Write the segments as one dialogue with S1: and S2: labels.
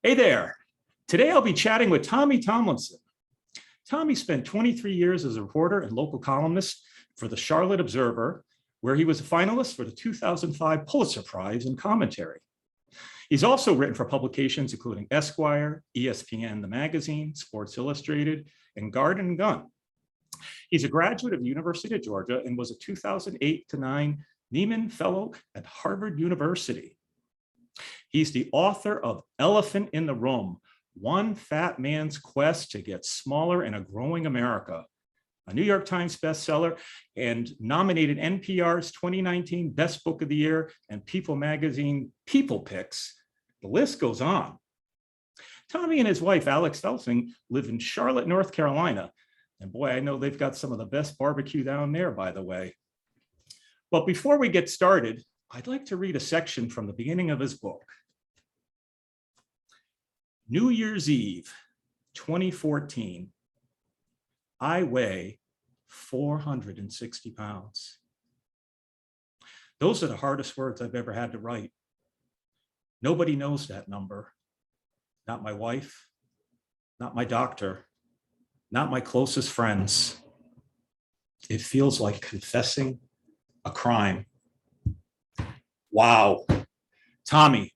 S1: Hey there. Today I'll be chatting with Tommy Tomlinson. Tommy spent 23 years as a reporter and local columnist for the Charlotte Observer, where he was a finalist for the 2005 Pulitzer Prize in commentary. He's also written for publications including Esquire, ESPN the Magazine, Sports Illustrated, and Garden & Gun. He's a graduate of the University of Georgia and was a 2008-9 Nieman Fellow at Harvard University. He's the author of Elephant in the Room, One Fat Man's Quest to Get Smaller in a Growing America, a New York Times bestseller and nominated NPR's 2019 Best Book of the Year and People Magazine People Picks. The list goes on. Tommy and his wife, Alex Felsing, live in Charlotte, North Carolina. And boy, I know they've got some of the best barbecue down there, by the way. But before we get started, I'd like to read a section from the beginning of his book. New Year's Eve, 2014. I weigh 460 pounds. Those are the hardest words I've ever had to write. Nobody knows that number. Not my wife, not my doctor, not my closest friends. It feels like confessing a crime. Wow. Tommy,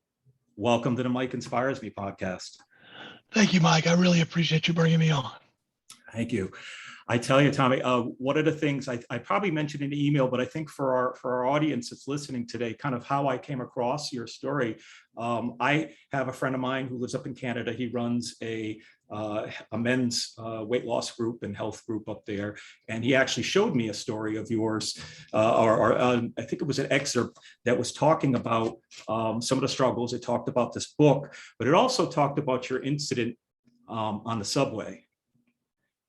S1: welcome to the Mike Inspires Me podcast.
S2: Thank you, Mike. I really appreciate you bringing me on.
S1: Thank you. I tell you, Tommy, one of the things I probably mentioned in the email, but I think for our audience that's listening today, kind of how I came across your story. I have a friend of mine who lives up in Canada. He runs a men's weight loss group and health group up there. And he actually showed me a story of yours, I think it was an excerpt that was talking about some of the struggles. It talked about this book, but it also talked about your incident on the subway.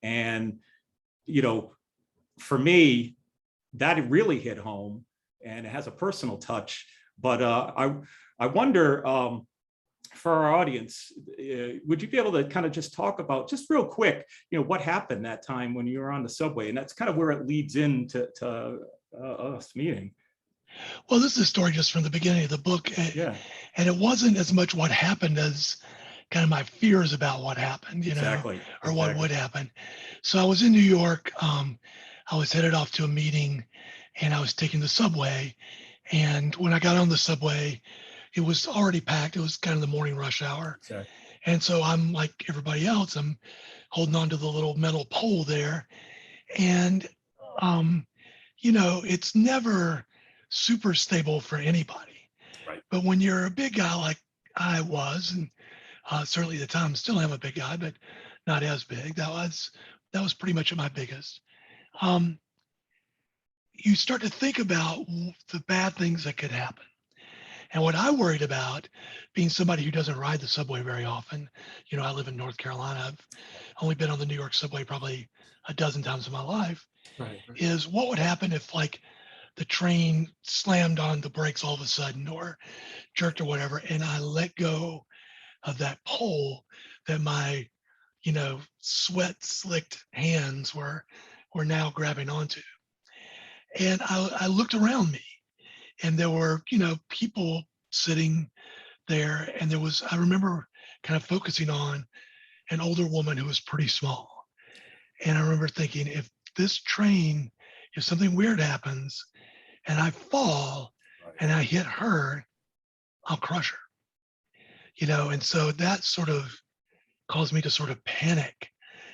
S1: And, you know, for me, that really hit home and it has a personal touch. But I wonder, for our audience, would you be able to kind of just talk about, just real quick, you know, what happened that time when you were on the subway? And that's kind of where it leads into us meeting.
S2: Well, this is a story just from the beginning of the book.
S1: Yeah.
S2: And it wasn't as much what happened as kind of my fears about what happened, you know, or what would happen. So I was in New York. I was headed off to a meeting and I was taking the subway. And when I got on the subway, it was already packed. It was kind of the morning rush hour.
S1: Exactly.
S2: And so I'm like everybody else, I'm holding on to the little metal pole there. And, you know, it's never super stable for anybody.
S1: Right.
S2: But when you're a big guy like I was, and certainly at the time still am a big guy, but not as big. That was pretty much at my biggest. You start to think about the bad things that could happen. And what I worried about, being somebody who doesn't ride the subway very often, you know, I live in North Carolina. I've only been on the New York subway probably a dozen times in my life,
S1: Right.
S2: is what would happen if like the train slammed on the brakes all of a sudden or jerked or whatever, and I let go of that pole that my, you know, sweat slicked hands were now grabbing onto. And I looked around me and there were, you know, people sitting there. And there was, I remember kind of focusing on an older woman who was pretty small. And I remember thinking, if this train, if something weird happens and I fall and I hit her, I'll crush her. You know, and so that sort of caused me to sort of panic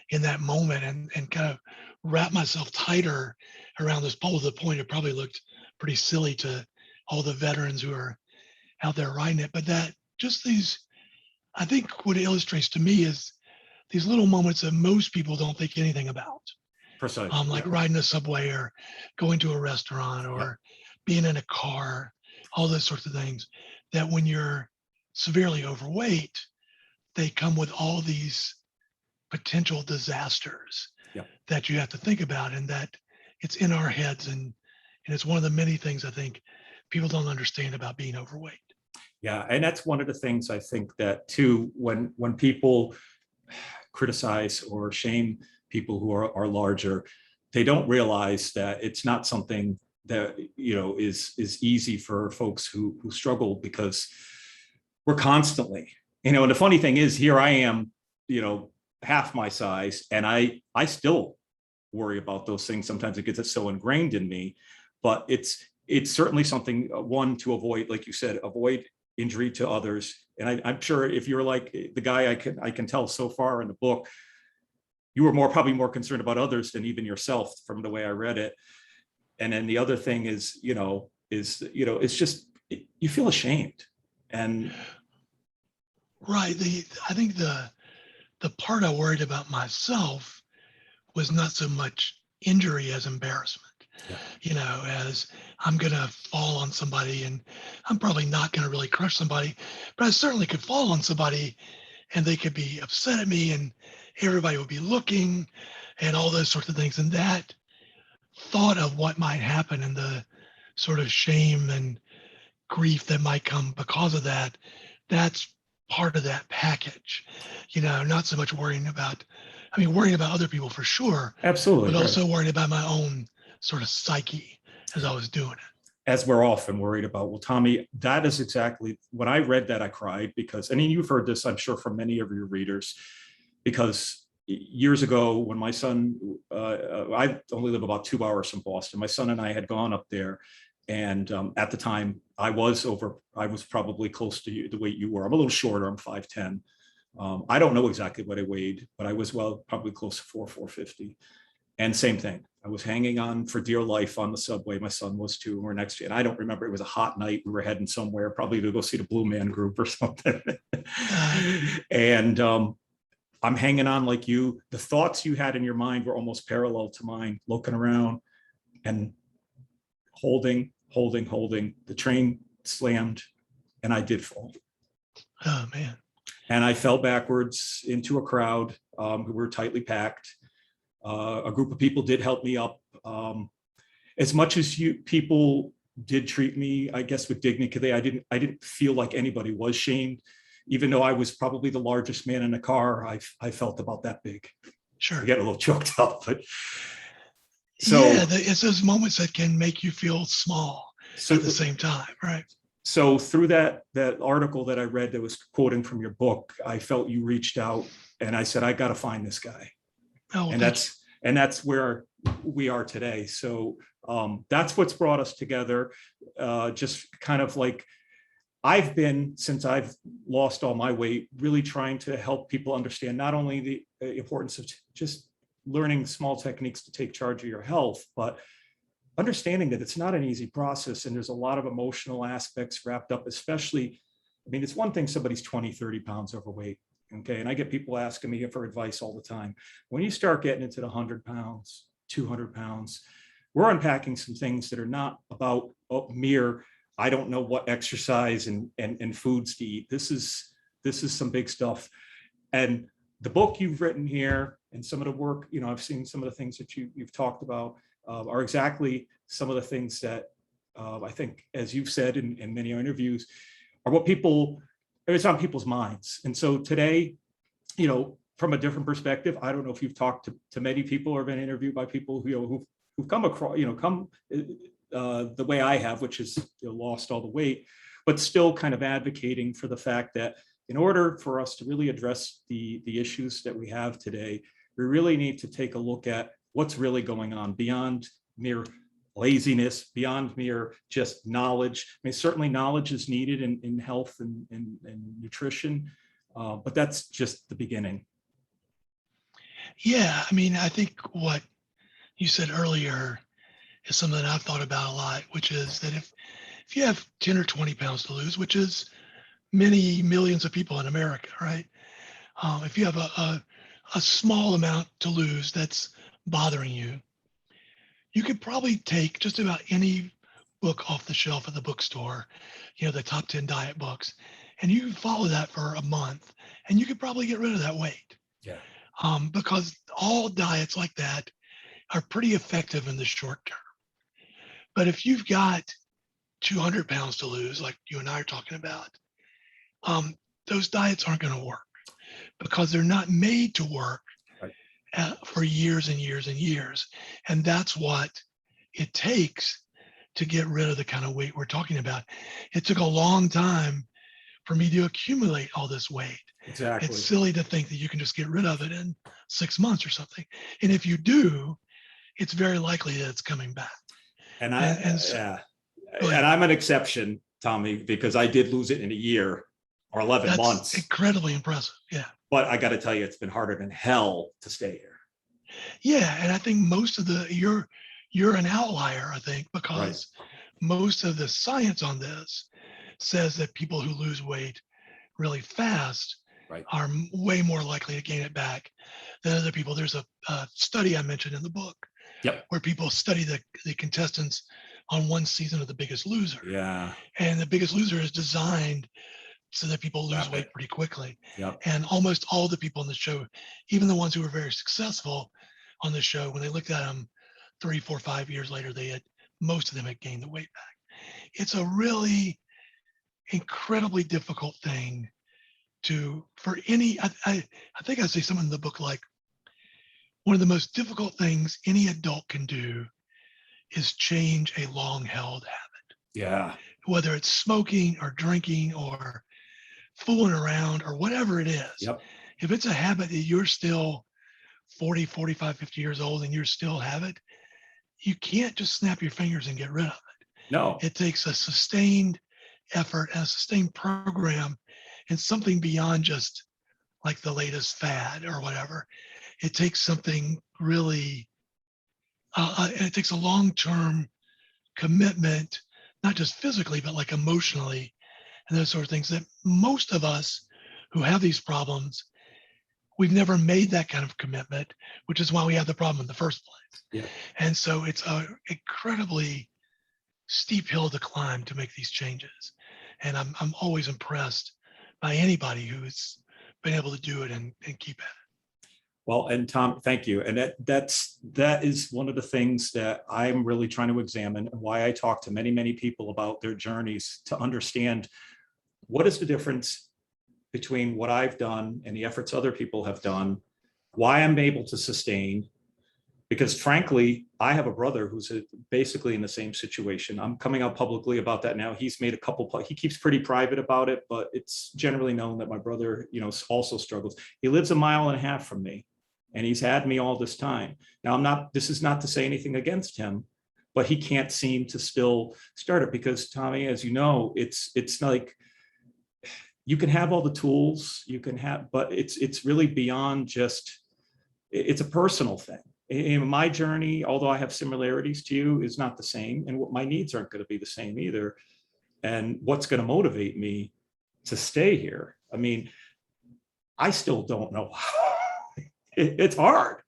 S2: in that moment and kind of wrap myself tighter around this pole to the point it probably looked pretty silly to all the veterans who are out there riding it. But that just these, I think what it illustrates to me is these little moments that most people don't think anything about.
S1: Precisely.
S2: Like riding a subway or going to a restaurant or being in a car, all those sorts of things, that when you're severely overweight, they come with all these potential disasters that you have to think about, and that it's in our heads, and it's one of the many things I think people don't understand about being overweight.
S1: Yeah, and that's one of the things I think that too, when people criticize or shame people who are larger, they don't realize that it's not something that, you know, is easy for folks who struggle, because we're constantly And the funny thing is, here I am, half my size, and I still worry about those things. Sometimes it gets so ingrained in me, but it's certainly something, one, to avoid, like you said, avoid injury to others. And I'm sure if you're like the guy I can tell so far in the book, you were probably more concerned about others than even yourself from the way I read it. And then the other thing is, it's just, you feel ashamed. And
S2: right. I think the part I worried about myself was not so much injury as embarrassment. Yeah. As I'm going to fall on somebody, and I'm probably not going to really crush somebody, but I certainly could fall on somebody and they could be upset at me and everybody would be looking and all those sorts of things. And that thought of what might happen and the sort of shame and grief that might come because of that, that's part of that package. Not so much worrying about other people for sure,
S1: absolutely,
S2: but also worrying about my own sort of psyche as I was doing it.
S1: As we're often worried about. Well, Tommy, that is exactly, when I read that, I cried because, you've heard this, I'm sure, from many of your readers, because years ago when my son, I only live about 2 hours from Boston, my son and I had gone up there. And at the time I was probably close to the weight you were. I'm a little shorter, I'm 5'10". I don't know exactly what I weighed, but I was probably close to 450. And same thing, I was hanging on for dear life on the subway. My son was too, and we're next to you. And I don't remember, it was a hot night. We were heading somewhere, probably to go see the Blue Man Group or something. And I'm hanging on like you. The thoughts you had in your mind were almost parallel to mine, looking around and holding. The train slammed and I did fall.
S2: Oh, man.
S1: And I fell backwards into a crowd who were tightly packed. A group of people did help me up. As much as people did treat me, I guess, with dignity, I didn't feel like anybody was shamed. Even though I was probably the largest man in the car, I felt about that big.
S2: Sure.
S1: I get a little choked up, but so
S2: yeah, it's those moments that can make you feel small at the same time, right?
S1: So through that article that I read that was quoting from your book, I felt you reached out and I said, I got to find this guy.
S2: Oh,
S1: and that's where we are today. So that's what's brought us together. Just kind of like, I've been, since I've lost all my weight, really trying to help people understand not only the importance of just learning small techniques to take charge of your health, but understanding that it's not an easy process and there's a lot of emotional aspects wrapped up, especially, it's one thing somebody's 20, 30 pounds overweight. Okay. And I get people asking me for advice all the time. When you start getting into the 100 pounds, 200 pounds, we're unpacking some things that are not about mere, I don't know what exercise and foods to eat. This is some big stuff. And the book you've written here and some of the work, I've seen some of the things that you've talked about are exactly some of the things that I think, as you've said in many interviews, are what it's on people's minds. And so today, from a different perspective, I don't know if you've talked to many people or been interviewed by people who've come across, the way I have, which is lost all the weight, but still kind of advocating for the fact that in order for us to really address the issues that we have today, we really need to take a look at what's really going on beyond mere laziness, beyond mere just knowledge. Certainly knowledge is needed in health and nutrition, but that's just the beginning.
S2: Yeah, I think what you said earlier is something that I've thought about a lot, which is that if you have 10 or 20 pounds to lose, which is many millions of people in America, right? If you have a small amount to lose that's bothering you, you could probably take just about any book off the shelf at the bookstore, the top 10 diet books, and you can follow that for a month and you could probably get rid of that weight.
S1: Yeah.
S2: Because all diets like that are pretty effective in the short term. But if you've got 200 pounds to lose, like you and I are talking about, those diets aren't going to work because they're not made to work for years and years and years. And that's what it takes to get rid of the kind of weight we're talking about. It took a long time for me to accumulate all this weight.
S1: Exactly.
S2: It's silly to think that you can just get rid of it in 6 months or something. And if you do, it's very likely that it's coming back.
S1: And
S2: So,
S1: and I'm an exception, Tommy, because I did lose it in a year or 11
S2: that's
S1: months.
S2: incredibly impressive. Yeah.
S1: But I got to tell you, it's been harder than hell to stay here.
S2: Yeah. And I think most of you're an outlier, I think, because most of the science on this says that people who lose weight really fast are way more likely to gain it back than other people. There's a study I mentioned in the book where people study the contestants on one season of The Biggest Loser.
S1: Yeah.
S2: And The Biggest Loser is designed so that people lose weight pretty quickly.
S1: Yep.
S2: And almost all the people on the show, even the ones who were very successful on the show, when they looked at them 3, 4, 5 years later, most of them had gained the weight back. It's a really incredibly difficult thing for any, I think I say something in the book like, one of the most difficult things any adult can do is change a long held habit.
S1: Yeah.
S2: Whether it's smoking or drinking or fooling around or whatever it is.
S1: Yep.
S2: If it's a habit that you're still 40, 45, 50 years old and you still have it, you can't just snap your fingers and get rid of it.
S1: No.
S2: It takes a sustained effort and a sustained program and something beyond just like the latest fad or whatever. It takes something really, it takes a long-term commitment, not just physically, but like emotionally and those sort of things that most of us who have these problems, we've never made that kind of commitment, which is why we have the problem in the first place.
S1: Yeah.
S2: And so it's an incredibly steep hill to climb to make these changes. And I'm always impressed by anybody who's been able to do it and keep at it.
S1: Well, and Tom, thank you. And that is one of the things that I'm really trying to examine, and why I talk to many, many people about their journeys to understand what is the difference between what I've done and the efforts other people have done, why I'm able to sustain. Because frankly, I have a brother who's basically in the same situation. I'm coming out publicly about that now. He's made he keeps pretty private about it, but it's generally known that my brother, also struggles. He lives 1.5 miles from me, and he's had me all this time. Now, this is not to say anything against him, but he can't seem to still start it because, Tommy, as you know, it's like, you can have all the tools but it's really beyond just, it's a personal thing. In my journey, although I have similarities to you, is not the same. And what my needs aren't going to be the same either. And what's going to motivate me to stay here? I mean, I still don't know. It's hard.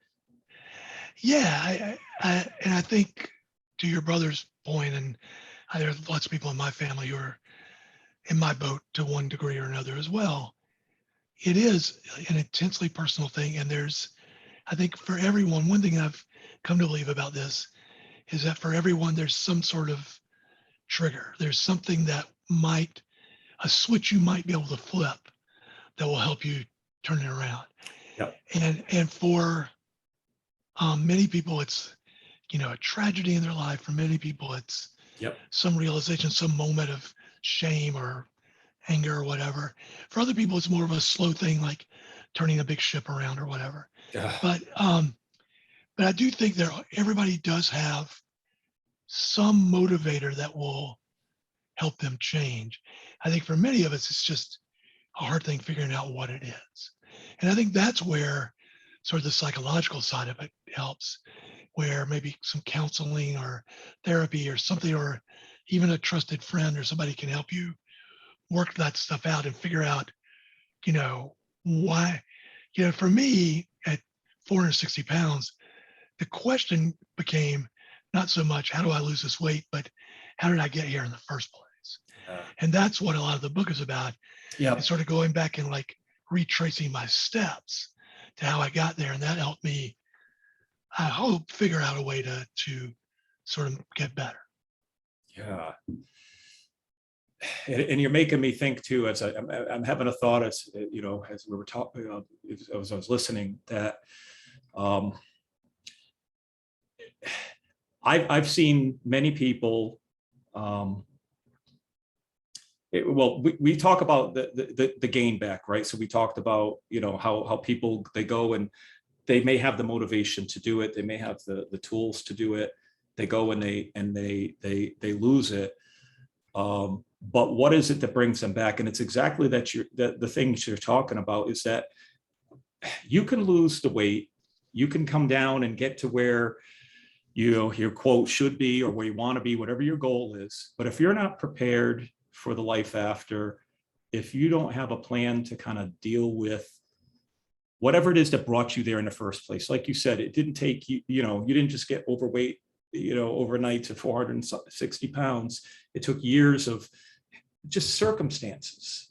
S2: Yeah. I think to your brother's point, and there are lots of people in my family who are in my boat to one degree or another as well. It is an intensely personal thing. And I think for everyone, one thing I've come to believe about this is that for everyone, there's some sort of trigger. There's something a switch you might be able to flip that will help you turn it around.
S1: Yep.
S2: And for many people, it's, a tragedy in their life. For many people, it's some realization, some moment of shame or anger or whatever. For other people, it's more of a slow thing, like turning a big ship around or whatever. But I do think everybody does have some motivator that will help them change. I think for many of us, it's just a hard thing figuring out what it is. And I think that's where sort of the psychological side of it helps, where maybe some counseling or therapy or something, or even a trusted friend or somebody can help you work that stuff out and figure out, why, for me at 460 pounds, the question became not so much how do I lose this weight, but how did I get here in the first place? And that's what a lot of the book is about.
S1: Yeah.
S2: It's sort of going back and like retracing my steps to how I got there. And that helped me, I hope, figure out a way to sort of get better.
S1: Yeah. And you're making me think too, as I'm having a thought as we were talking, as I was listening, that I've seen many people well, we talk about the gain back, right? So we talked about, how people, they go and they may have the motivation to do it. They may have the tools to do it. They go and they lose it. But what is it that brings them back? And it's exactly that the things you're talking about is that you can lose the weight, you can come down and get to where your quote should be, or where you want to be, whatever your goal is. But if you're not prepared for the life after, if you don't have a plan to kind of deal with whatever it is that brought you there in the first place, like you said, it didn't take you, you didn't just get overweight, overnight to 460 pounds. It took years of just circumstances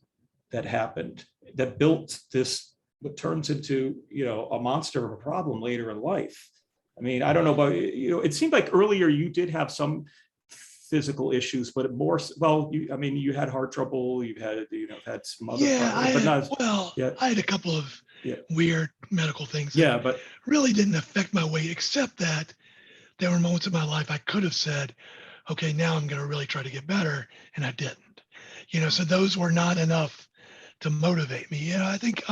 S1: that happened that built this, what turns into, a monster of a problem later in life. I mean, I don't know about, it seemed like earlier you did have some physical issues, but more, well, you had heart trouble, you had some other problems, but not,
S2: I had a couple of weird medical things
S1: that but
S2: really didn't affect my weight, except that there were moments in my life I could have said, okay, now I'm going to really try to get better. And I didn't, so those were not enough to motivate me. I think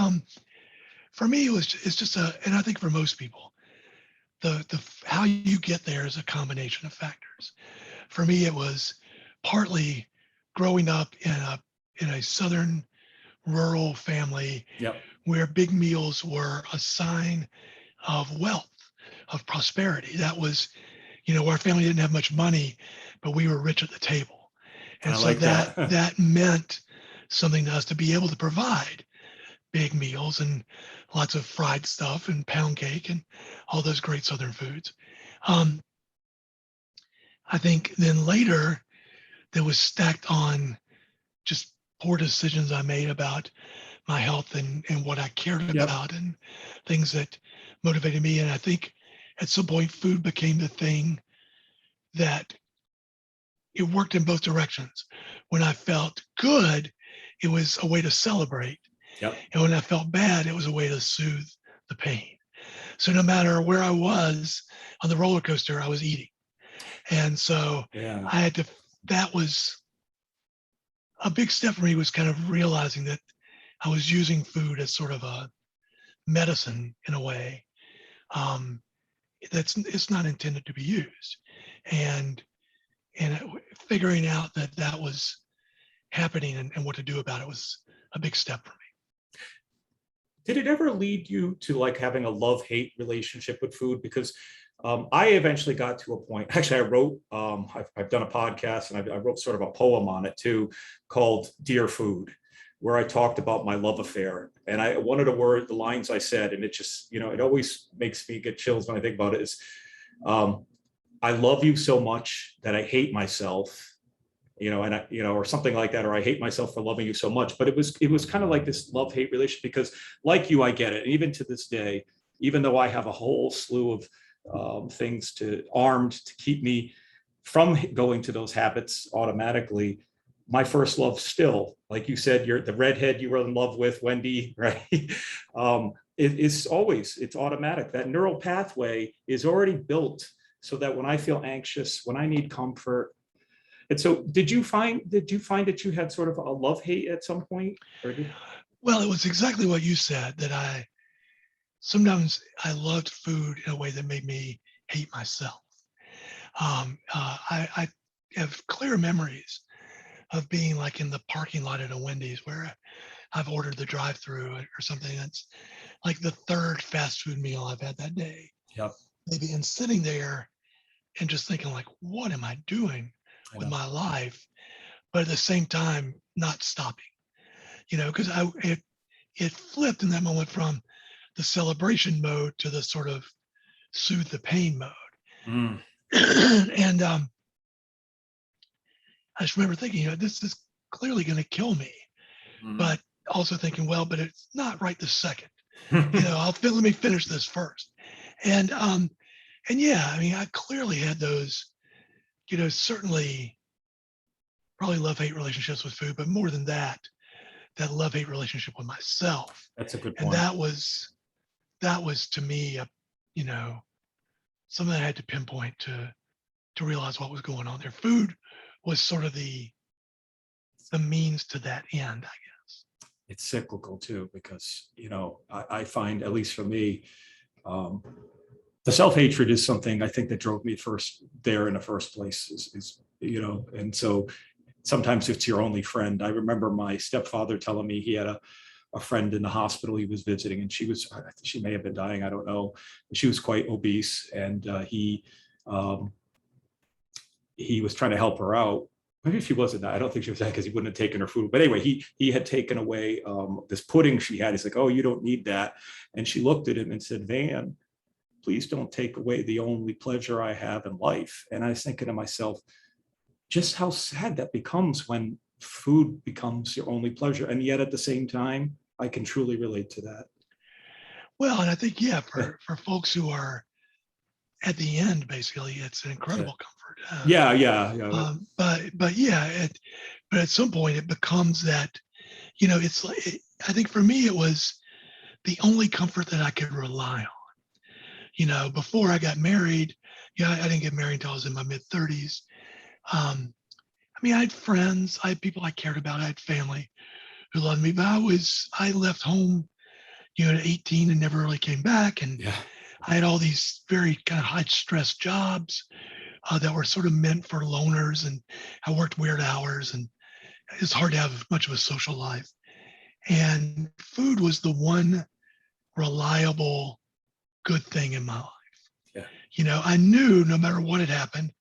S2: for me, it's just and I think for most people, the how you get there is a combination of factors. For me, it was partly growing up in a southern rural family where big meals were a sign of wealth, of prosperity. That was, our family didn't have much money, but we were rich at the table. And so that meant something to us to be able to provide big meals and lots of fried stuff and pound cake and all those great Southern foods. I think then later that was stacked on just poor decisions I made about my health and what I cared about and things that motivated me. And I think at some point food became the thing that it worked in both directions. When I felt good, it was a way to celebrate. And when I felt bad, it was a way to soothe the pain. So no matter where I was on the roller coaster, I was eating. And so I had to, that was a big step for me, was kind of realizing that I was using food as sort of a medicine in a way it's not intended to be used. And figuring out that was happening and what to do about it was a big step for me.
S1: Did it ever lead you to like having a love-hate relationship with food? Because I eventually got to a point, actually I wrote, I've done a podcast and I wrote sort of a poem on it too, called Dear Food, where I talked about my love affair. And one of the lines I said, and it just, it always makes me get chills when I think about it, is I love you so much that I hate myself, or something like that, or I hate myself for loving you so much. But it was kind of like this love-hate relationship, because like you, I get it. And even to this day, even though I have a whole slew of things armed to keep me from going to those habits automatically, my first love still, like you said, you're the redhead you were in love with, Wendy, right? It's automatic. That neural pathway is already built so that when I feel anxious, when I need comfort. And so did you find that you had sort of a love-hate at some point?
S2: Well, it was exactly what you said, that sometimes I loved food in a way that made me hate myself. I have clear memories of being like in the parking lot at a Wendy's where I've ordered the drive-through or something. That's like the third fast food meal I've had that day. Maybe, and sitting there and just thinking like, what am I doing with my life? But at the same time, not stopping, because it flipped in that moment from the celebration mode to the sort of soothe the pain mode. And I just remember thinking, this is clearly going to kill me, but also thinking, well, but it's not right this second. Let me finish this first. And yeah, I mean, I clearly had those, certainly probably love-hate relationships with food, but more than that love-hate relationship with myself.
S1: That's a good point.
S2: And that was to me, something I had to pinpoint to realize what was going on there. Food was sort of the the means to that end, I guess.
S1: It's cyclical too, because, I find, at least for me, the self-hatred is something I think that drove me first there in the first place and so sometimes it's your only friend. I remember my stepfather telling me he had a friend in the hospital he was visiting, and she may have been dying, I don't know. She was quite obese, and he was trying to help her out. Maybe she wasn't. I don't think she was that, because he wouldn't have taken her food. But anyway, he had taken away this pudding she had. He's like, "Oh, you don't need that." And she looked at him and said, "Van, please don't take away the only pleasure I have in life." And I was thinking to myself, just how sad that becomes when food becomes your only pleasure. And yet at the same time, I can truly relate to that.
S2: Well, and I think, for folks who are at the end, basically, it's an incredible comfort.
S1: Yeah.
S2: But at some point it becomes that, it's like, I think for me, it was the only comfort that I could rely on. Before I got married, I didn't get married until I was in my mid 30s. I had friends, I had people I cared about, I had family who loved me, but I left home, at 18 and never really came back. And I had all these very kind of high stress jobs that were sort of meant for loners, and I worked weird hours, and it's hard to have much of a social life. And food was the one reliable good thing in my life.
S1: Yeah.
S2: I knew no matter what had happened,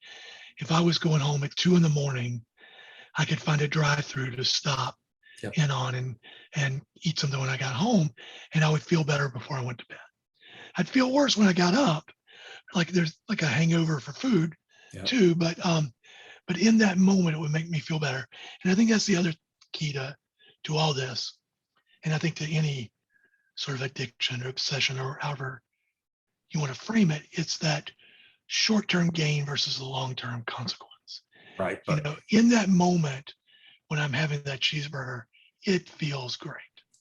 S2: if I was going home at 2 a.m, I could find a drive-through to stop in on and eat something when I got home, and I would feel better before I went to bed. I'd feel worse when I got up, like there's like a hangover for food too, but in that moment it would make me feel better. And I think that's the other key to all this, and I think to any sort of addiction or obsession or however you want to frame it, it's that short-term gain versus the long-term consequence.
S1: Right.
S2: In that moment when I'm having that cheeseburger, it feels great.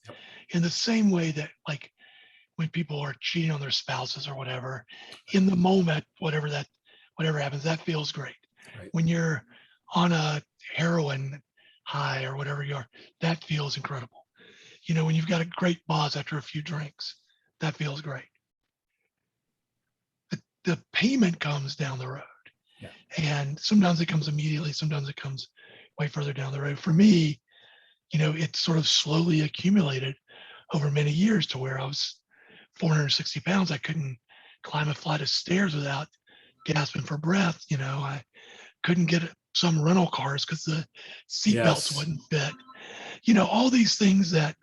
S1: Yep.
S2: In the same way that, like, when people are cheating on their spouses or whatever, in the moment, whatever happens, that feels great.
S1: Right.
S2: When you're on a heroin high or whatever you are, that feels incredible. When you've got a great buzz after a few drinks, that feels great. The payment comes down the road.
S1: Yeah.
S2: And sometimes it comes immediately, sometimes it comes way further down the road. For me, it sort of slowly accumulated over many years to where I was 460 pounds. I couldn't climb a flight of stairs without gasping for breath. I couldn't get some rental cars because the seatbelts wouldn't fit. All these things that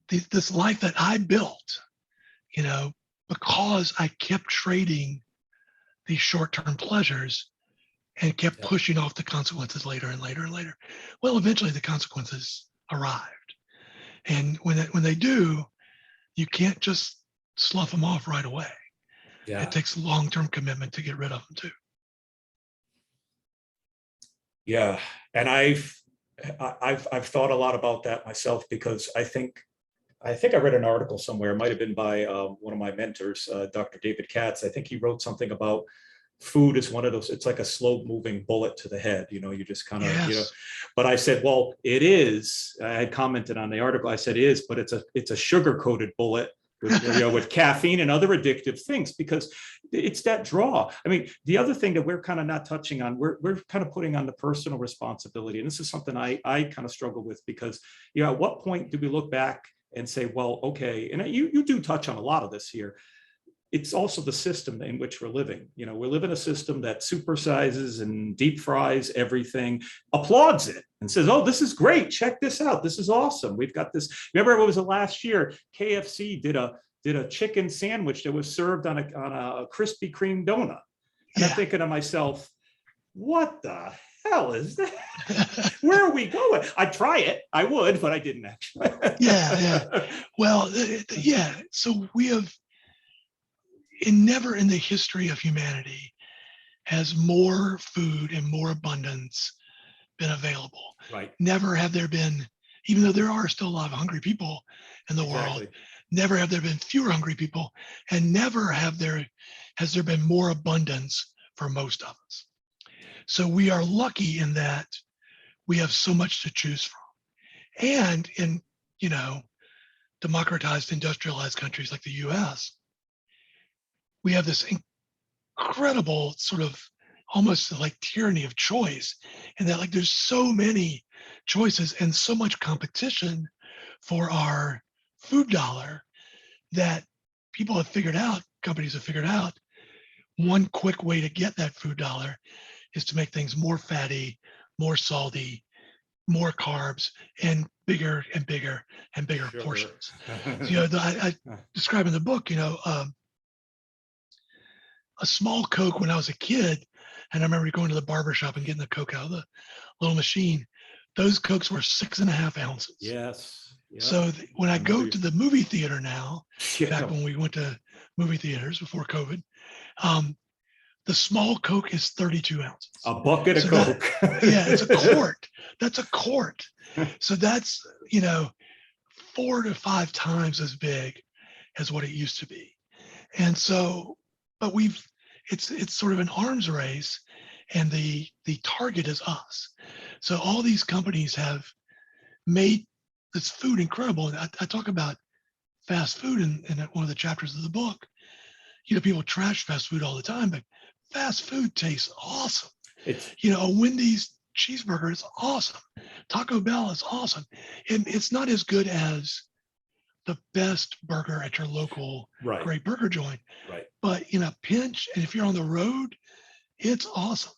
S2: this life that I built, because I kept trading these short-term pleasures and kept pushing off the consequences later and later and later. Well, eventually the consequences arrived. And when they do, you can't just slough them off right away. Yeah. It takes long-term commitment to get rid of them too.
S1: Yeah. And I've thought a lot about that myself, because I think I read an article somewhere, it might have been by one of my mentors, Dr. David Katz. I think he wrote something about food is one of those, it's like a slow moving bullet to the head, you just kind of, but I said, well, it is, I had commented on the article, I said it is, but it's a sugar coated bullet with, with caffeine and other addictive things, because it's that draw. The other thing that we're kind of not touching on, we're kind of putting on the personal responsibility. And this is something I kind of struggle with, because, at what point do we look back and say, well, okay, and you do touch on a lot of this here. It's also the system in which we're living. We live in a system that supersizes and deep fries everything, applauds it, and says, oh, this is great. Check this out. This is awesome. We've got this. Remember, what was it last year? KFC did a chicken sandwich that was served on a Krispy Kreme donut. And I'm thinking to myself, what the hell is that? Where are we going? I'd try it. I would, but I didn't actually.
S2: Well, so we have, never in the history of humanity has more food and more abundance been available.
S1: Right.
S2: Never have there been, even though there are still a lot of hungry people in the world, never have there been fewer hungry people, and never has there been more abundance for most of us. So we are lucky in that we have so much to choose from. And in, democratized, industrialized countries like the US, we have this incredible sort of almost like tyranny of choice. And that like there's so many choices and so much competition for our food dollar that companies have figured out, one quick way to get that food dollar is to make things more fatty, more salty, more carbs, and bigger and bigger and bigger
S1: Sure.
S2: portions. I describe in the book, a small Coke when I was a kid, and I remember going to the barber shop and getting the Coke out of the little machine. Those Cokes were 6.5 ounces.
S1: Yes. Yep.
S2: So when I go to the movie theater now,
S1: Yeah.
S2: back when we went to movie theaters before COVID, the small Coke is 32 ounces.
S1: A bucket of Coke.
S2: It's a quart. That's a quart. So that's, 4 to 5 times as big as what it used to be. And so, but it's sort of an arms race, and the target is us. So all these companies have made this food incredible. And I talk about fast food in one of the chapters of the book. People trash fast food all the time, but fast food tastes awesome. A Wendy's cheeseburger is awesome. Taco Bell is awesome. And it's not as good as the best burger at your local great burger joint.
S1: Right.
S2: But in a pinch, and if you're on the road, it's awesome.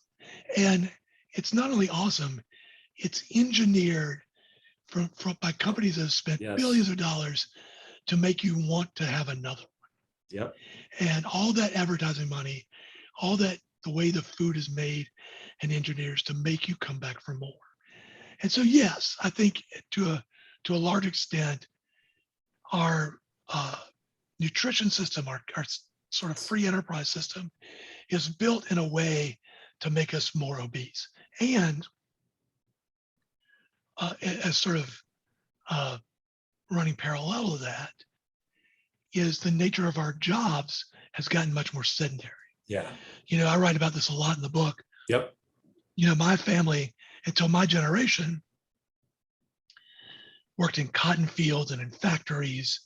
S2: And it's not only awesome, it's engineered by companies that have spent billions of dollars to make you want to have another one.
S1: Yep.
S2: And all that advertising money, all that, the way the food is made and engineers to make you come back for more. And so, yes, I think to a large extent, our nutrition system, our sort of free enterprise system, is built in a way to make us more obese. And as sort of running parallel to that is the nature of our jobs has gotten much more sedentary.
S1: Yeah.
S2: I write about this a lot in the book.
S1: Yep.
S2: My family, until my generation, worked in cotton fields and in factories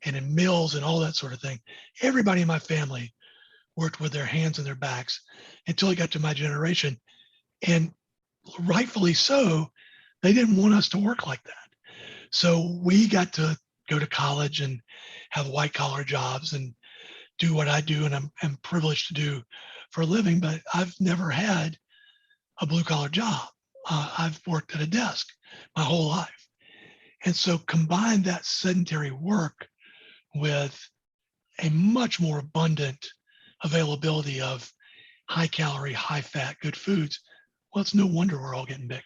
S2: and in mills and all that sort of thing. Everybody in my family worked with their hands and their backs until it got to my generation. And rightfully so, they didn't want us to work like that. So we got to go to college and have white collar jobs and do what I do, and I'm privileged to do for a living, but I've never had a blue collar job. I've worked at a desk my whole life. And so combine that sedentary work with a much more abundant availability of high calorie, high fat, good foods. Well, it's no wonder we're all getting bigger.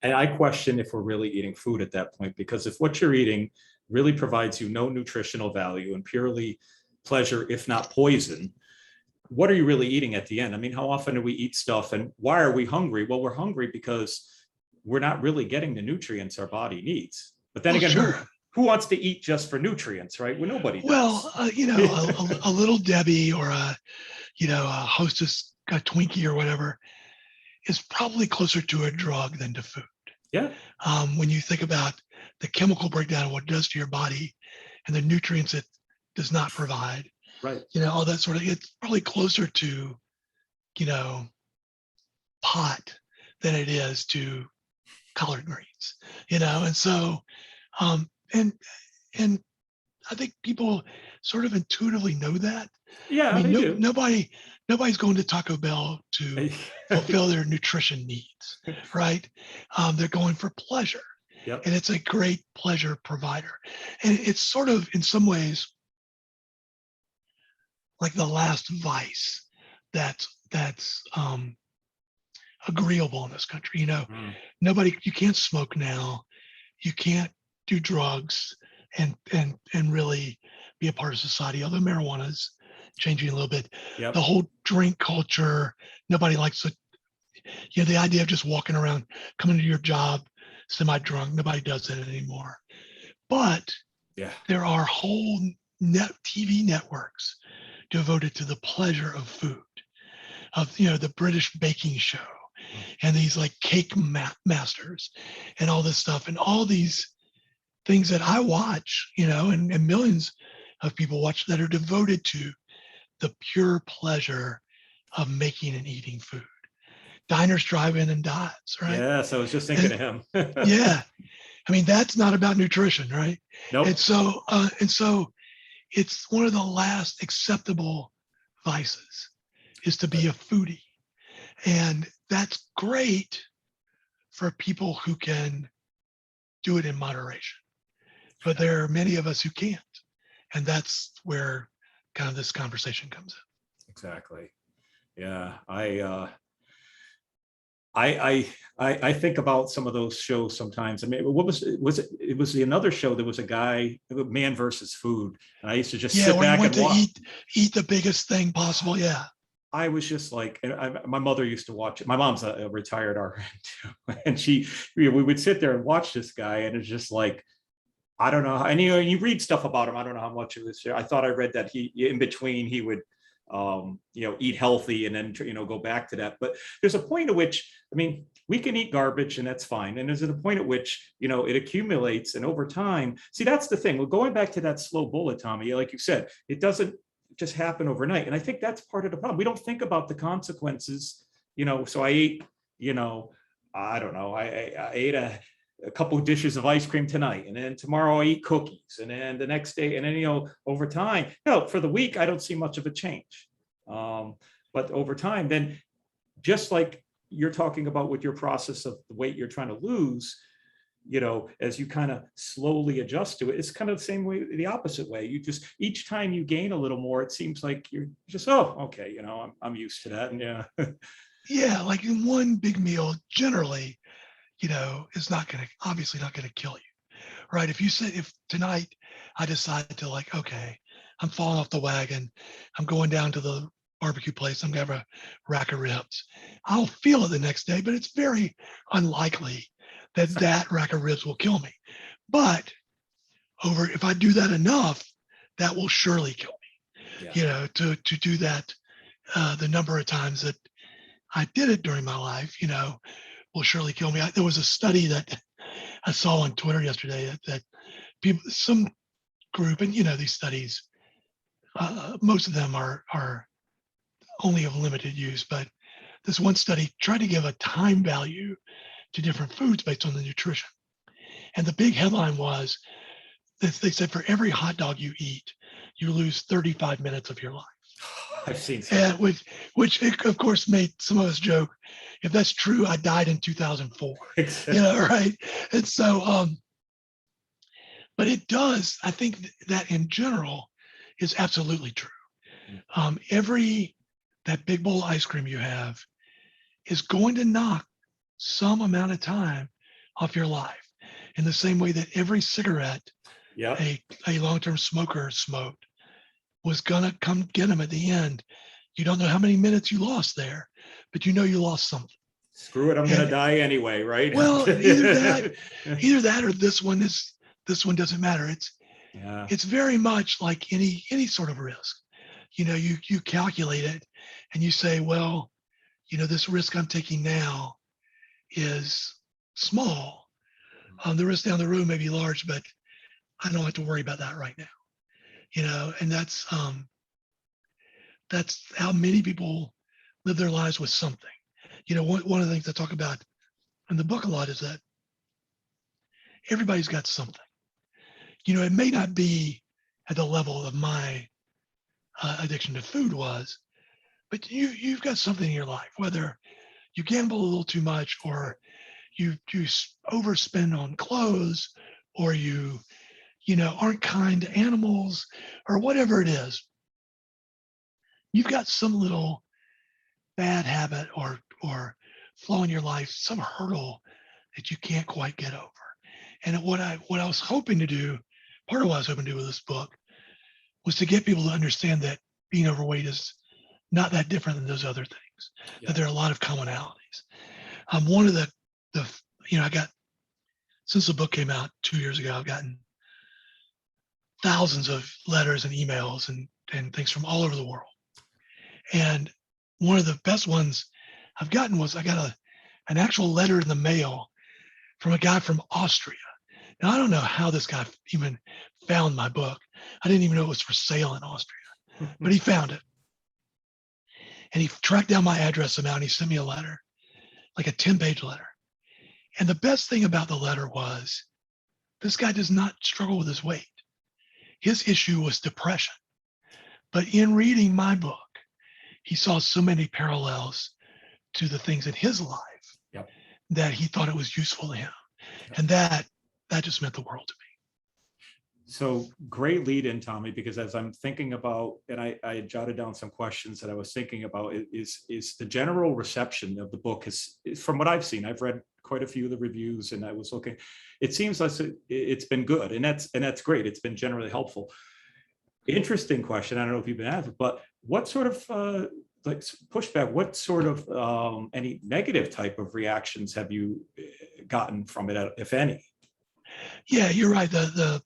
S1: And I question if we're really eating food at that point, because if what you're eating really provides you no nutritional value and purely pleasure, if not poison, what are you really eating at the end? I mean, how often do we eat stuff, and why are we hungry? Well, we're hungry because we're not really getting the nutrients our body needs. But then again, who wants to eat just for nutrients, right? Well, nobody does.
S2: Well, a little Debbie or a Hostess, a Twinkie or whatever is probably closer to a drug than to food.
S1: Yeah.
S2: When you think about the chemical breakdown of what it does to your body and the nutrients it does not provide,
S1: right?
S2: All that sort of, it's probably closer to, pot than it is to collard greens, and so, and I think people sort of intuitively know that.
S1: Yeah,
S2: I mean,
S1: they do.
S2: nobody's going to Taco Bell to fulfill their nutrition needs, right? They're going for pleasure.
S1: Yep.
S2: And it's a great pleasure provider. And it's sort of, in some ways, like the last vice that's agreeable in this country. You can't smoke now. You can't do drugs and really be a part of society, although marijuana is changing a little bit.
S1: Yep.
S2: The whole drink culture, nobody likes it. The idea of just walking around, coming to your job semi-drunk, nobody does that anymore. But there are whole TV networks devoted to the pleasure of food, of the British baking show and these like cake masters and all this stuff and all these things that I watch, and millions of people watch that are devoted to the pure pleasure of making and eating food. Diners, drive-in, and dives, right?
S1: Yes, I was just thinking of him.
S2: Yeah, I mean that's not about nutrition, right?
S1: Nope.
S2: And so it's one of the last acceptable vices is to be a foodie, and that's great for people who can do it in moderation. But there are many of us who can't, and that's where kind of this conversation comes in.
S1: Exactly. Yeah, I think about some of those shows sometimes. I mean, what was it? It was another show. There was a guy, Man versus Food, and I used to just sit back and watch.
S2: Eat the biggest thing possible. Yeah.
S1: I was just like, my mother used to watch it. My mom's a retired RN too, and we would sit there and watch this guy, and it's just like, I don't know. And you read stuff about him. I don't know how much of this. I thought I read that he, in between, he would eat healthy and then go back to that. But there's a point at which, I mean, we can eat garbage and that's fine. And there's a point at which it accumulates, and over time, see, that's the thing. Well, going back to that slow bullet, Tommy, like you said, it doesn't just happen overnight. And I think that's part of the problem. We don't think about the consequences. So I ate, I don't know, I ate a couple of dishes of ice cream tonight, and then tomorrow I eat cookies, and then the next day, and then over time, for the week I don't see much of a change, but over time, then just like you're talking about with your process of the weight you're trying to lose, as you kind of slowly adjust to it, it's kind of the same way, the opposite way. You just, each time you gain a little more, it seems like you're just, oh, okay, I'm used to that, and yeah.
S2: Yeah, like in one big meal generally, is obviously not going to kill you, right? If tonight I decide to okay, I'm falling off the wagon, I'm going down to the barbecue place, I'm going to have a rack of ribs, I'll feel it the next day, but it's very unlikely that rack of ribs will kill me. But if I do that enough, that will surely kill me. Yeah. To do that, the number of times that I did it during my life, will surely kill me. There was a study that I saw on Twitter yesterday that people, some group, and these studies, most of them are only of limited use, but this one study tried to give a time value to different foods based on the nutrition. And the big headline was that they said for every hot dog you eat, you lose 35 minutes of your life.
S1: I've seen some.
S2: Which of course made some of us joke, if that's true, I died in 2004. Right? And so, but it does, I think that in general is absolutely true. That big bowl of ice cream you have is going to knock some amount of time off your life, in the same way that every cigarette a long-term smoker smoked was gonna come get him at the end. You don't know how many minutes you lost there, but you lost something.
S1: Screw it, I'm gonna die anyway, right?
S2: Well, either that or this one doesn't matter. It's very much like any sort of risk. You calculate it and you say, well, this risk I'm taking now is small. The risk down the road may be large, but I don't have to worry about that right now. And that's how many people live their lives with something. One of the things I talk about in the book a lot is that everybody's got something. It may not be at the level of my addiction to food was, but you've got something in your life, whether you gamble a little too much, or you overspend on clothes, or you aren't kind to animals, or whatever it is. You've got some little bad habit or flaw in your life, some hurdle that you can't quite get over. And what I was hoping to do, part of what I was hoping to do with this book, was to get people to understand that being overweight is not that different than those other things. That there are a lot of commonalities. One of the I got, since the book came out 2 years ago, I've gotten thousands of letters and emails and things from all over the world. And one of the best ones I've gotten was, I got an actual letter in the mail from a guy from Austria. Now, I don't know how this guy even found my book. I didn't even know it was for sale in Austria, but he found it. And he tracked down my address somehow, and he sent me a letter, like a 10-page letter. And the best thing about the letter was this guy does not struggle with his weight. His issue was depression. But in reading my book, he saw so many parallels to the things in his life
S1: Yep.
S2: that he thought it was useful to him.
S1: Yep.
S2: And that just meant the world to me.
S1: So great lead in, Tommy, because as I'm thinking about, and I jotted down some questions that I was thinking about, is the general reception of the book is from what I've seen. I've read quite a few of the reviews, and I was looking, it seems like it's been good, and that's great. It's been generally helpful. Interesting question. I don't know if you've been asked, but what sort of like pushback, what sort of any negative type of reactions have you gotten from it, if any?
S2: Yeah, you're right. The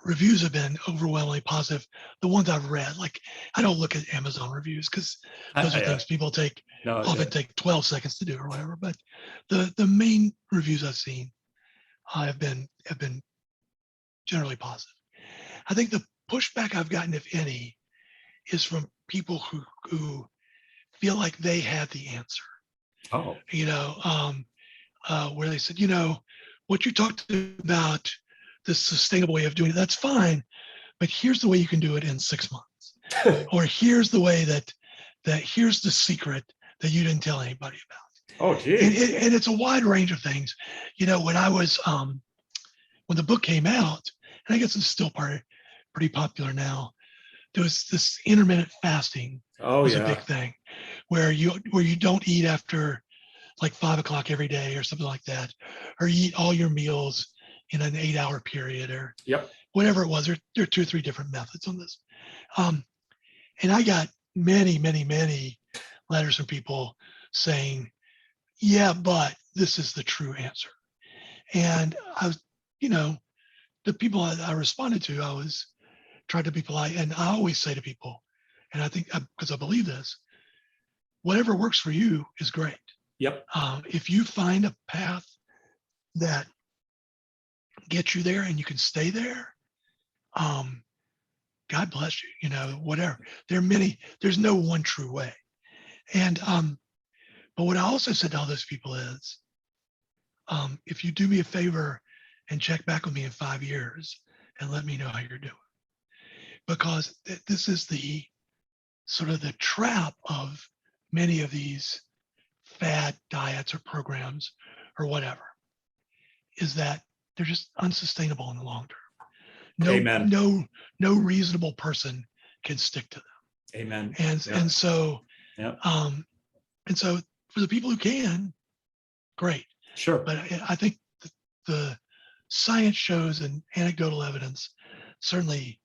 S2: reviews have been overwhelmingly positive. The ones I've read, like I don't look at Amazon reviews because those are things people often take 12 seconds to do or whatever. But the main reviews I've seen have been generally positive. I think the pushback I've gotten, if any, is from people who feel like they have the answer.
S1: Oh,
S2: Where they said, what you talked about, this sustainable way of doing it, that's fine, but here's the way you can do it in 6 months. Or here's the way that here's the secret that you didn't tell anybody about.
S1: Oh, geez.
S2: And it's a wide range of things. When I was, when the book came out, and I guess it's still pretty popular now, there was this intermittent fasting was a big thing where you don't eat after like 5 o'clock every day or something like that, or you eat all your meals in an 8-hour period or whatever it was. There are 2 or 3 different methods on this. And I got many, many, many letters from people saying, yeah, but this is the true answer. And I was, the people I responded to, I was trying to be polite. And I always say to people, and I think because I believe this, whatever works for you is great.
S1: Yep.
S2: If you find a path that gets you there and you can stay there, God bless you, whatever. There's no one true way. And, but what I also said to all those people is, if you do me a favor and check back with me in 5 years and let me know how you're doing, because this is the sort of the trap of many of these fad diets or programs or whatever, is that they're just unsustainable in the long term. No reasonable person can stick to them.
S1: Amen.
S2: And so for the people who can, great.
S1: Sure.
S2: But I think the science shows and anecdotal evidence, certainly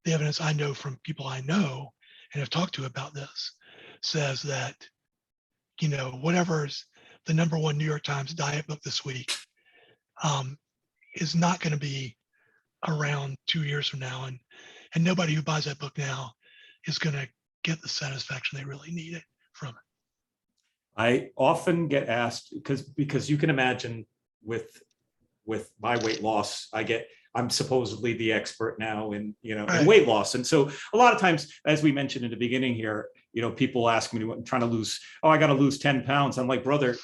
S2: the evidence I know from people I know and have talked to about this, says that, whatever's the #1 New York Times diet book this week is not going to be around 2 years from now. And nobody who buys that book now is going to get the satisfaction they really need it from it.
S1: I often get asked because you can imagine with my weight loss, I'm supposedly the expert now in weight loss. And so a lot of times, as we mentioned in the beginning here, people ask me, I'm trying to lose, I got to lose 10 pounds. I'm like, brother,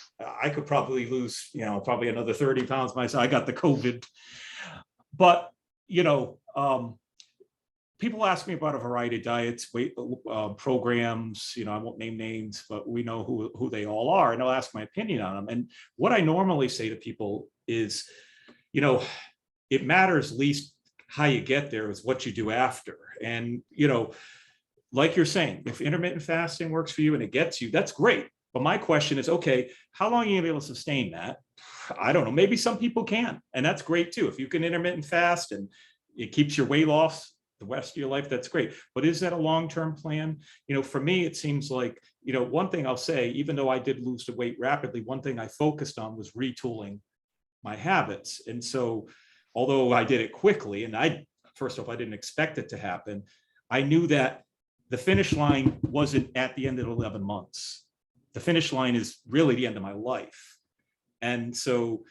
S1: I could probably lose, probably another 30 pounds myself. I got the COVID. But, people ask me about a variety of diets, weight programs, I won't name names, but we know who they all are. And I'll ask my opinion on them. And what I normally say to people is, it matters least how you get there is what you do after. And, like you're saying, if intermittent fasting works for you and it gets you, that's great. But my question is, okay, how long are you gonna be able to sustain that? I don't know. Maybe some people can, and that's great too. If you can intermittent fast and it keeps your weight loss the rest of your life, that's great. But is that a long-term plan? For me, it seems like, one thing I'll say, even though I did lose the weight rapidly, one thing I focused on was retooling my habits. And so, although I did it quickly, and first off, I didn't expect it to happen, I knew that the finish line wasn't at the end of 11 months. the finish line is really the end of my life. And so,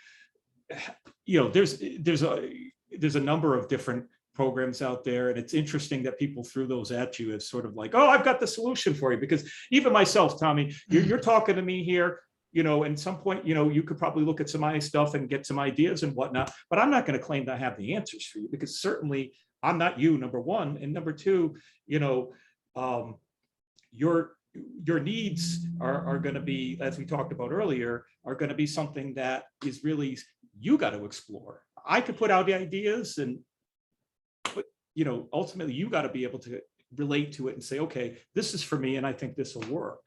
S1: there's a number of different programs out there, and it's interesting that people threw those at you as sort of like, oh, I've got the solution for you. Because even myself, Tommy, you're talking to me here, and at some point, you could probably look at some of my stuff and get some ideas and whatnot, but I'm not going to claim that I have the answers for you, because certainly I'm not you, number one. And number two, your needs are going to be, as we talked about earlier, are going to be something that is really, you got to explore. I could put out the ideas, but ultimately you got to be able to relate to it and say, okay, this is for me, and I think this will work.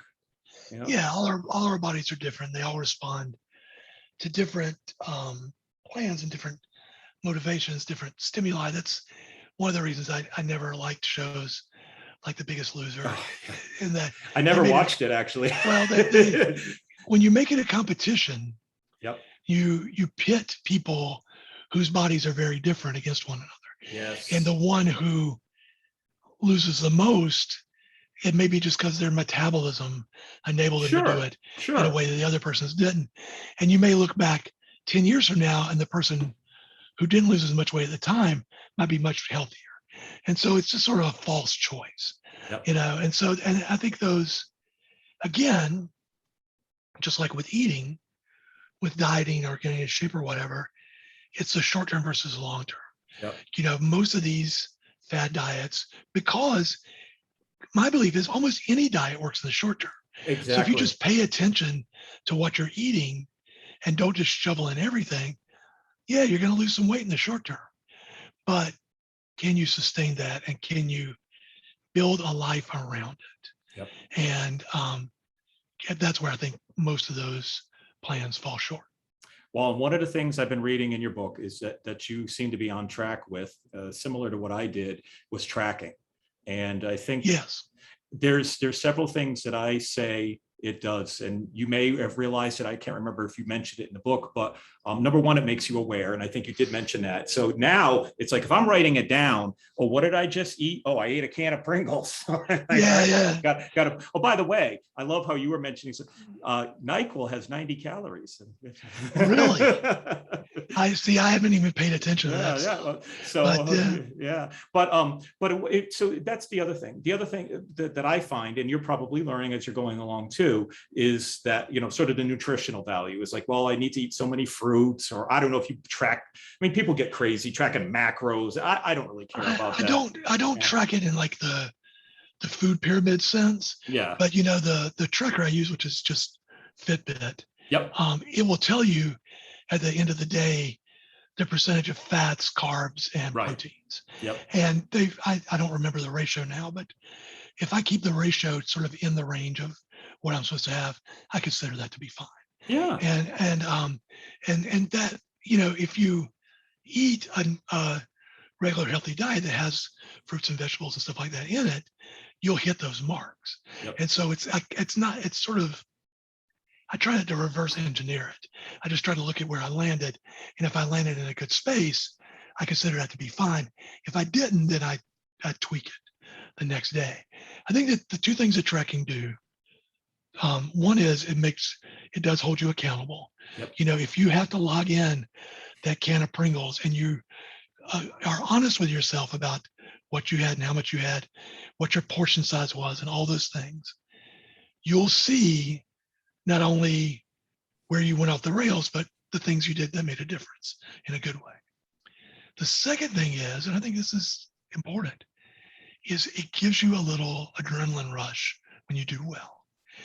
S2: Yeah, all our bodies are different. They all respond to different plans and different motivations, different stimuli. That's one of the reasons I never liked shows like The Biggest Loser. In that
S1: I never watched it actually.
S2: Well, when you make it a competition,
S1: yep,
S2: you pit people whose bodies are very different against one another.
S1: Yes.
S2: And the one who loses the most, it may be just because their metabolism enabled them to do it in a way that the other person's didn't. And you may look back 10 years from now, and the person who didn't lose as much weight at the time might be much healthier. And so it's just sort of a false choice,
S1: yep.
S2: And so, and I think those, again, just like with eating, with dieting or getting in shape or whatever, it's the short term versus the long term.
S1: Yep.
S2: Most of these fad diets, because my belief is almost any diet works in the short term.
S1: Exactly.
S2: So if you just pay attention to what you're eating and don't just shovel in everything, yeah, you're going to lose some weight in the short term. But can you sustain that, and can you build a life around it?
S1: Yep.
S2: And that's where I think most of those plans fall short.
S1: Well, one of the things I've been reading in your book is that you seem to be on track with, similar to what I did, was tracking. And I think
S2: yes,
S1: there's several things that I say it does, and you may have realized it. I can't remember if you mentioned it in the book, but number one, it makes you aware, and I think you did mention that. So now it's like, if I'm writing it down, oh, what did I just eat? Oh, I ate a can of Pringles.
S2: yeah.
S1: Got to. Oh, by the way, I love how you were mentioning NyQuil has 90 calories.
S2: Really? I see. I haven't even paid attention to that.
S1: Yeah. So yeah, but so that's the other thing. The other thing that I find, and you're probably learning as you're going along too, is that sort of the nutritional value is like, well, I need to eat so many fruits, or I don't know if you track. I mean, people get crazy tracking macros. I don't really care about that.
S2: I don't track it in like the food pyramid sense.
S1: Yeah.
S2: But the tracker I use, which is just Fitbit.
S1: Yep.
S2: It will tell you at the end of the day the percentage of fats, carbs, and proteins.
S1: Yep.
S2: And I don't remember the ratio now, but if I keep the ratio sort of in the range of what I'm supposed to have, I consider that to be fine.
S1: Yeah.
S2: And that, if you eat a regular healthy diet that has fruits and vegetables and stuff like that in it, you'll hit those marks.
S1: Yep.
S2: And so it's sort of, I try to reverse engineer it. I just try to look at where I landed. And if I landed in a good space, I consider that to be fine. If I didn't, then I tweak it the next day. I think that the two things that tracking do, one is it does hold you accountable.
S1: Yep.
S2: If you have to log in that can of Pringles and you are honest with yourself about what you had and how much you had, what your portion size was, and all those things, you'll see not only where you went off the rails, but the things you did that made a difference in a good way. The second thing is, and I think this is important, is it gives you a little adrenaline rush when you do well.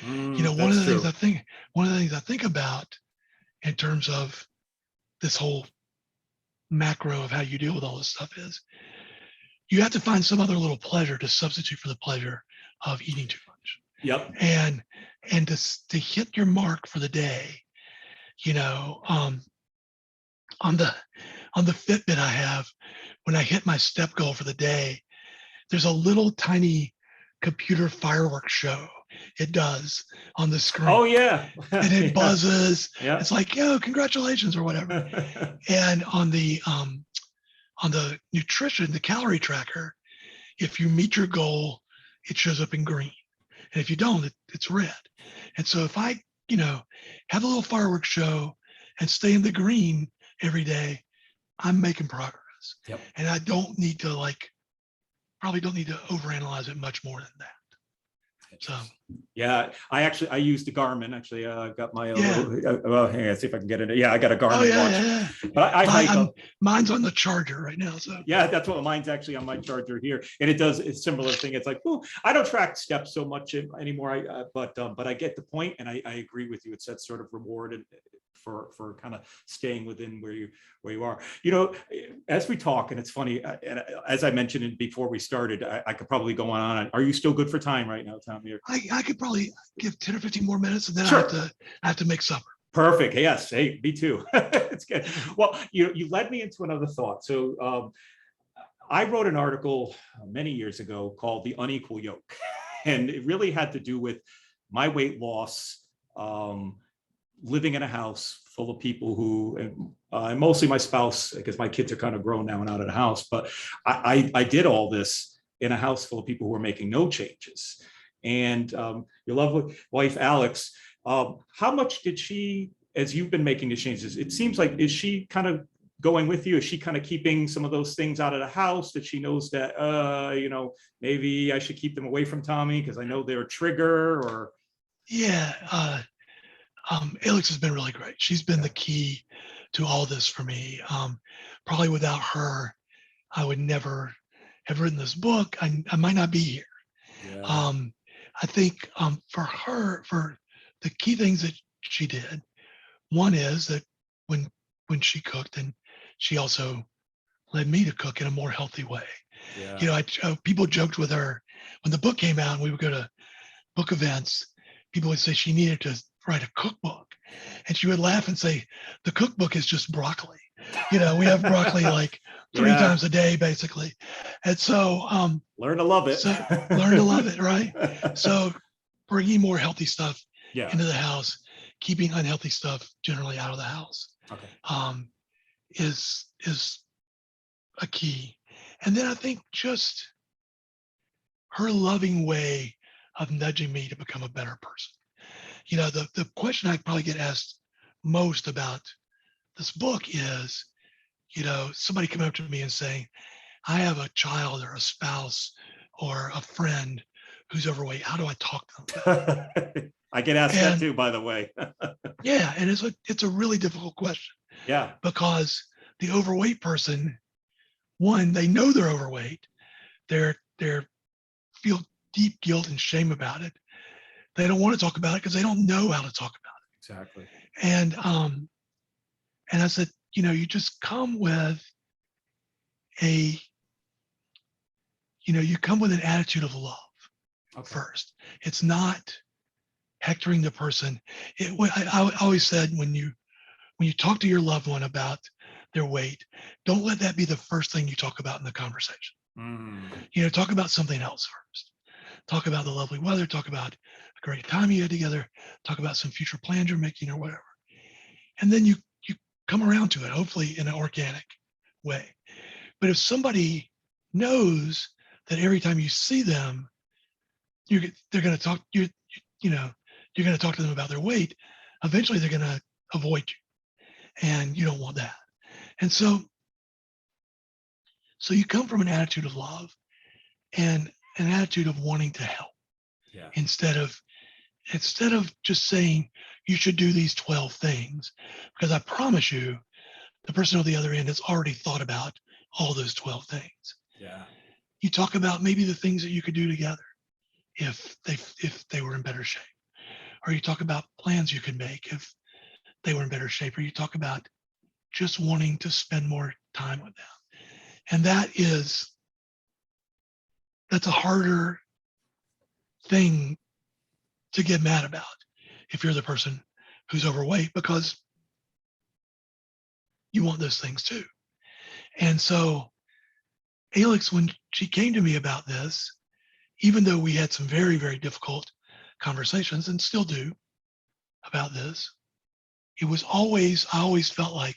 S2: One of the things I think about in terms of this whole macro of how you deal with all this stuff is you have to find some other little pleasure to substitute for the pleasure of eating too much.
S1: Yep.
S2: And to hit your mark for the day, on the Fitbit I have, when I hit my step goal for the day, there's a little tiny computer fireworks show it does on the screen.
S1: Oh yeah.
S2: And it buzzes.
S1: Yeah.
S2: It's like, congratulations or whatever. And on the nutrition, the calorie tracker, if you meet your goal, it shows up in green. And if you don't, it's red. And so if I, have a little fireworks show and stay in the green every day, I'm making progress.
S1: Yep.
S2: And I probably don't need to overanalyze it much more than that. So
S1: yeah, I use the Garmin. Actually, I got my
S2: Yeah.
S1: well, hang on, see if I can get it. Yeah, I got a Garmin watch.
S2: Yeah.
S1: But I hike
S2: mine's on the charger right now. So
S1: yeah, that's what mine's actually on my charger here, and it's a similar thing. It's like, oh, I don't track steps so much anymore. But I get the point, and I agree with you. It's that sort of reward and for kind of staying within where you are. As we talk, and it's funny, and as I mentioned before we started, I could probably go on. Are you still good for time right now, Tommy?
S2: I could probably give 10 or 15 more minutes, and then
S1: Sure.
S2: I have to make supper.
S1: Perfect. Yes. Hey, me too. It's good. Well, you led me into another thought. So I wrote an article many years ago called "The Unequal Yoke," and it really had to do with my weight loss, living in a house full of people who, and mostly my spouse, because my kids are kind of grown now and out of the house, but I did all this in a house full of people who were making no changes. And your lovely wife, Alex, how much did she, as you've been making the changes, it seems like, is she kind of going with you? Is she kind of keeping some of those things out of the house that she knows that, maybe I should keep them away from Tommy because I know they're a trigger? Or
S2: Yeah. Alex has been really great. She's been the key to all this for me. Probably without her, I would never have written this book. I might not be here.
S1: Yeah.
S2: I think for her, for the key things that she did, one is that when she cooked, and she also led me to cook in a more healthy way.
S1: Yeah.
S2: People joked with her when the book came out and we would go to book events. People would say she needed to write a cookbook, and she would laugh and say, the cookbook is just broccoli. We have broccoli like 3 times a day, basically. And so
S1: learn to love it.
S2: Learn to love it, right? So bringing more healthy stuff into the house, keeping unhealthy stuff generally out of the house, is a key. And then I think just her loving way of nudging me to become a better person. The question I probably get asked most about this book is, somebody coming up to me and saying, I have a child or a spouse or a friend who's overweight. How do I talk to them?
S1: I get asked that too, by the way.
S2: Yeah, and it's a really difficult question.
S1: Yeah.
S2: Because the overweight person, one, they know they're overweight. They're feel deep guilt and shame about it. They don't want to talk about it because they don't know how to talk about it.
S1: Exactly.
S2: And I said, you just come with you come with an attitude of love first. It's not hectoring the person. I always said, when you talk to your loved one about their weight, don't let that be the first thing you talk about in the conversation. Talk about something else first. Talk about the lovely weather, talk about a great time you had together, talk about some future plans you're making or whatever. And then you come around to it, hopefully in an organic way. But if somebody knows that every time you see them, they're going to talk, you're going to talk to them about their weight, eventually they're going to avoid you. And you don't want that. And so you come from an attitude of love and an attitude of wanting to help.
S1: Yeah.
S2: Instead of just saying you should do these 12 things, because I promise you, the person on the other end has already thought about all those 12 things.
S1: Yeah.
S2: You talk about maybe the things that you could do together if they were in better shape, or you talk about plans you could make if they were in better shape, or you talk about just wanting to spend more time with them. And that's a harder thing to get mad about if you're the person who's overweight, because you want those things too. And so Alex, when she came to me about this, even though we had some very, very difficult conversations and still do about this, I always felt like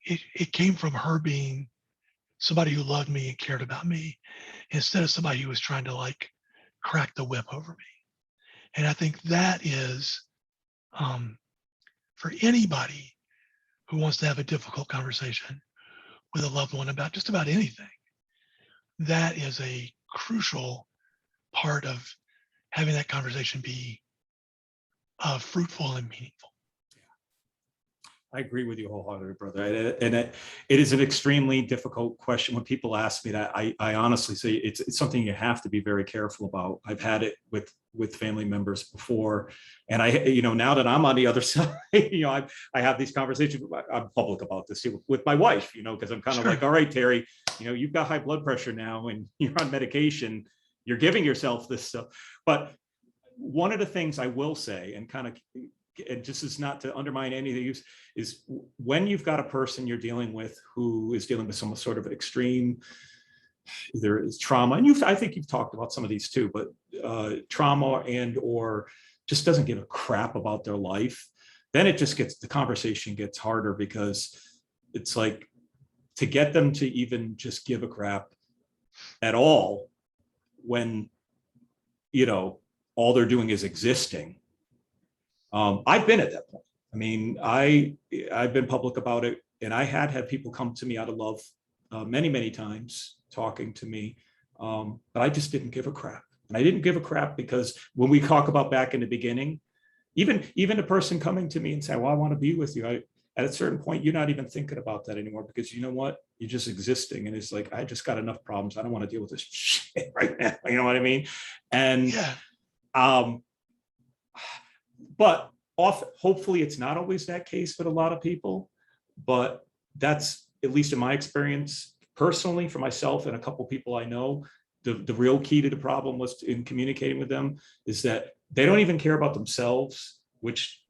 S2: it came from her being somebody who loved me and cared about me, instead of somebody who was trying to crack the whip over me. And I think that is, for anybody who wants to have a difficult conversation with a loved one about just about anything, that is a crucial part of having that conversation be fruitful and meaningful.
S1: I agree with you wholeheartedly, brother. It is an extremely difficult question. When people ask me that, I honestly say it's something you have to be very careful about. I've had it with family members before, and now that I'm on the other side, I have these conversations. I'm public about this with my wife, because I'm kind of like, all right, Terry, you've got high blood pressure now, and you're on medication. You're giving yourself this stuff. But one of the things I will say, and just is not to undermine any of the use, is when you've got a person you're dealing with who is dealing with some sort of extreme, either is trauma, and I think you've talked about some of these too, but trauma and or just doesn't give a crap about their life, then the conversation gets harder, because it's like, to get them to even just give a crap at all when all they're doing is existing. I've been at that point. I mean, I've been public about it, and I had people come to me out of love many, many times talking to me, but I just didn't give a crap. And I didn't give a crap because when we talk about back in the beginning, even a person coming to me and saying, well, I want to be with you, at a certain point, you're not even thinking about that anymore, because you know what? You're just existing. And it's like, I just got enough problems. I don't want to deal with this shit right now. You know what I mean? And yeah. But hopefully it's not always that case with a lot of people, but that's, at least in my experience, personally, for myself and a couple of people I know, the real key to the problem was in communicating with them is that they don't even care about themselves, which,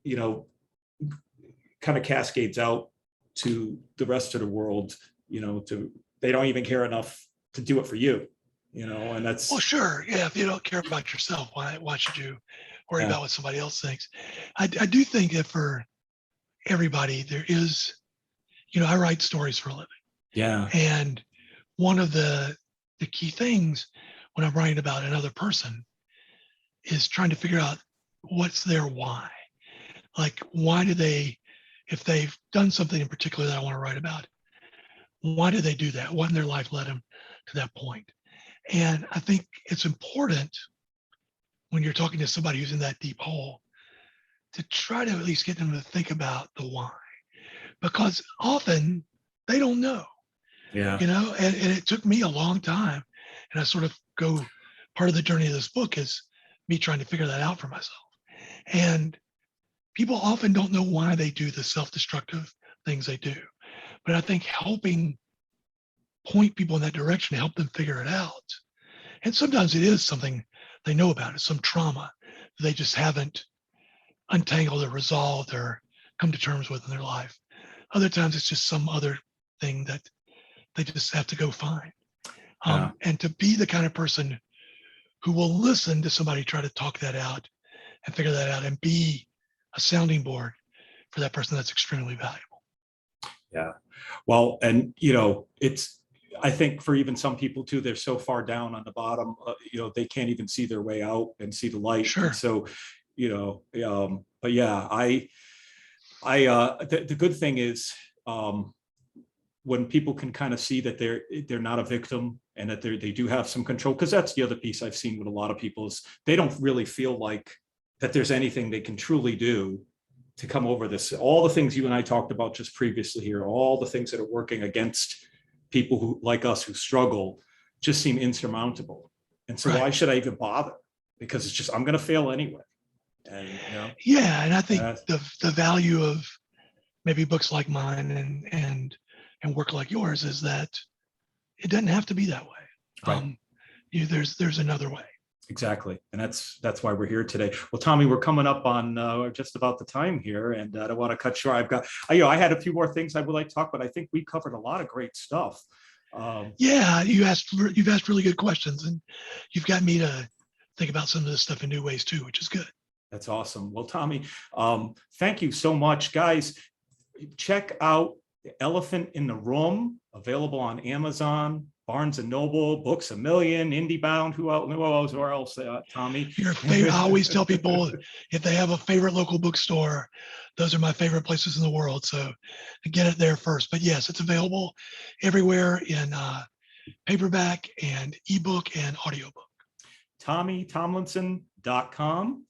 S1: kind of cascades out to the rest of the world, they don't even care enough to do it for you, and that's.
S2: Well, sure. Yeah. If you don't care about yourself, why should you worry about what somebody else thinks? I do think that for everybody, there is, I write stories for a living.
S1: Yeah.
S2: And one of the key things when I'm writing about another person is trying to figure out what's their why. Like, why do they, if they've done something in particular that I want to write about, why do they do that? What in their life led them to that point? And I think it's important when you're talking to somebody who's in that deep hole to try to at least get them to think about the why, because often they don't know.
S1: Yeah.
S2: And it took me a long time. And I sort of part of the journey of this book is me trying to figure that out for myself. And people often don't know why they do the self-destructive things they do. But I think helping point people in that direction to help them figure it out. And sometimes it is something they know about, it's some trauma they just haven't untangled or resolved or come to terms with in their life. Other times it's just some other thing that they just have to go find. And to be the kind of person who will listen to somebody try to talk that out and figure that out and be a sounding board for that person, that's extremely valuable.
S1: Yeah. Well, and, I think for even some people too, they're so far down on the bottom, they can't even see their way out and see the light.
S2: Sure.
S1: And so, but yeah, the good thing is, when people can kind of see that they're not a victim and that they do have some control, because that's the other piece I've seen with a lot of people is they don't really feel like that there's anything they can truly do to come over this. All the things you and I talked about just previously here, all the things that are working against people who like us who struggle just seem insurmountable. And so why should I even bother? Because it's just, I'm going to fail anyway. And
S2: yeah, and I think the value of maybe books like mine and work like yours is that it doesn't have to be that way. Right. There's another way.
S1: Exactly. And that's why we're here today. Well, Tommy, we're coming up on just about the time here, and I don't want to cut short. I had a few more things I would like to talk, but I think we covered a lot of great stuff.
S2: Yeah, you've asked really good questions, and you've got me to think about some of this stuff in new ways too, which is good.
S1: That's awesome. Well, Tommy, thank you so much, guys. Check out The Elephant in the Room, available on Amazon. Barnes and Noble, Books A Million, IndieBound. Who else, Tommy?
S2: Your favorite. I always tell people if they have a favorite local bookstore, those are my favorite places in the world. So get it there first. But yes, it's available everywhere in paperback and ebook and audiobook.
S1: TommyTomlinson.com.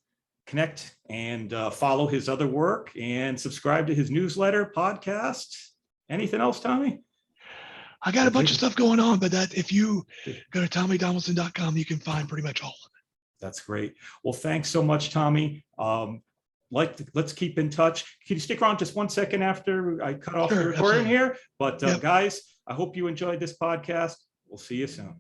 S1: Connect and follow his other work and subscribe to his newsletter, podcast. Anything else, Tommy?
S2: I got a bunch of stuff going on, but that if you go to TommyTomlinson.com, you can find pretty much all of it.
S1: That's great. Well, thanks so much, Tommy. Let's keep in touch. Can you stick around just 1 second after I cut off the recording here? But guys, I hope you enjoyed this podcast. We'll see you soon.